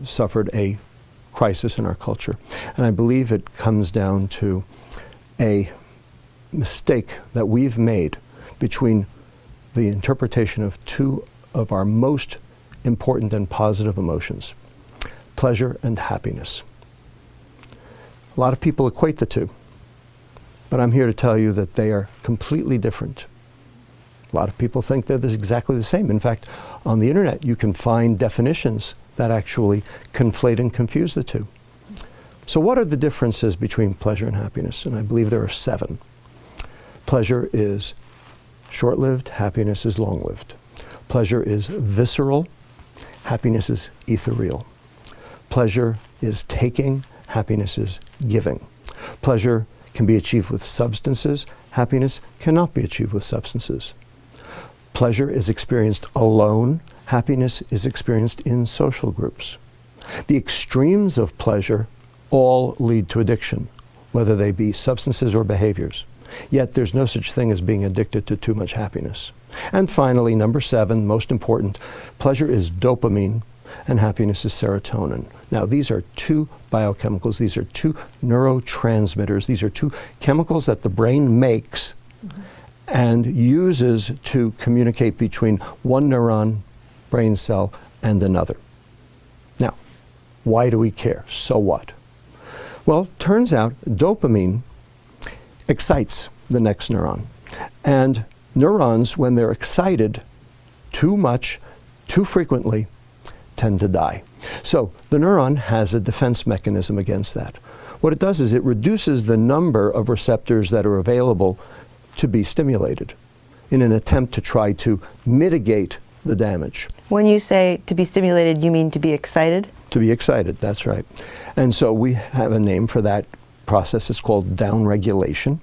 suffered a crisis in our culture. And I believe it comes down to a mistake that we've made between the interpretation of two of our most important and positive emotions, pleasure and happiness. A lot of people equate the two, but I'm here to tell you that they are completely different. A lot of people think they're exactly the same. In fact, on the internet, you can find definitions that actually conflate and confuse the two. So what are the differences between pleasure and happiness? And I believe there are 7. Pleasure is short-lived, happiness is long-lived. Pleasure is visceral, happiness is ethereal. Pleasure is taking, happiness is giving. Pleasure can be achieved with substances, happiness cannot be achieved with substances. Pleasure is experienced alone, happiness is experienced in social groups. The extremes of pleasure all lead to addiction, whether they be substances or behaviors. Yet there's no such thing as being addicted to too much happiness. And finally, number 7, most important, pleasure is dopamine and happiness is serotonin. Now, these are 2 biochemicals, these are 2 neurotransmitters, these are 2 chemicals that the brain makes and uses to communicate between one neuron, brain cell, and another. Now, why do we care? So what? Well, turns out dopamine excites the next neuron. And neurons, when they're excited too much, too frequently, tend to die. So the neuron has a defense mechanism against that. What it does is it reduces the number of receptors that are available to be stimulated in an attempt to try to mitigate the damage. When you say to be stimulated, you mean to be excited? To be excited, that's right. And so we have a name for that process. It's called downregulation.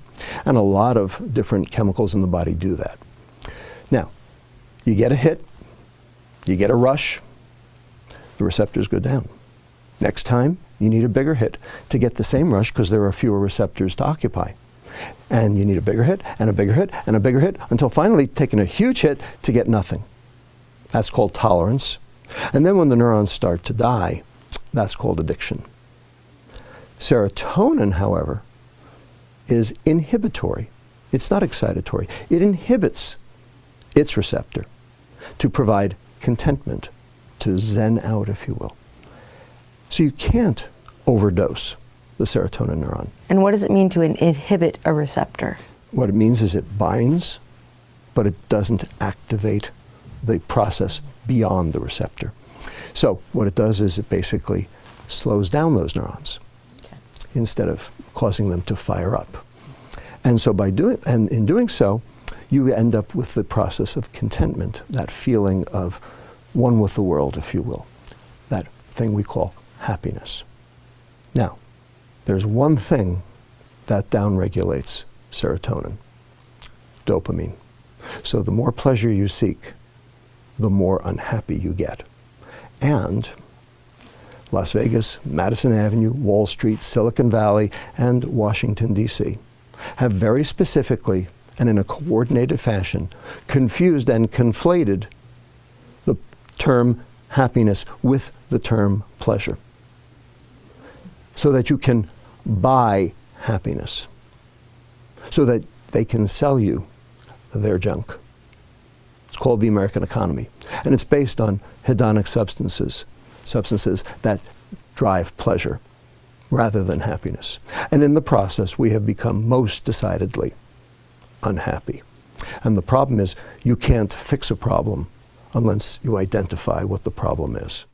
And a lot of different chemicals in the body do that. Now, you get a hit, you get a rush, the receptors go down. Next time, you need a bigger hit to get the same rush because there are fewer receptors to occupy. And you need a bigger hit, and a bigger hit, and a bigger hit, until finally taking a huge hit to get nothing. That's called tolerance. And then when the neurons start to die, that's called addiction. Serotonin, however, is inhibitory. It's not excitatory. It inhibits its receptor to provide contentment, to zen out, if you will. So you can't overdose the serotonin neuron. And what does it mean to inhibit a receptor? What it means is it binds, but it doesn't activate the process beyond the receptor. So what it does is it basically slows down those neurons instead of causing them to fire up. And so in doing so, you end up with the process of contentment, that feeling of one with the world, if you will, that thing we call happiness. Now, there's one thing that downregulates serotonin, dopamine. So the more pleasure you seek, the more unhappy you get. And Las Vegas, Madison Avenue, Wall Street, Silicon Valley, and Washington, D.C. have very specifically and in a coordinated fashion confused and conflated the term happiness with the term pleasure, so that you can buy happiness, so that they can sell you their junk. It's called the American economy, and it's based on hedonic substances that drive pleasure rather than happiness. And in the process, we have become most decidedly unhappy. And the problem is, you can't fix a problem unless you identify what the problem is.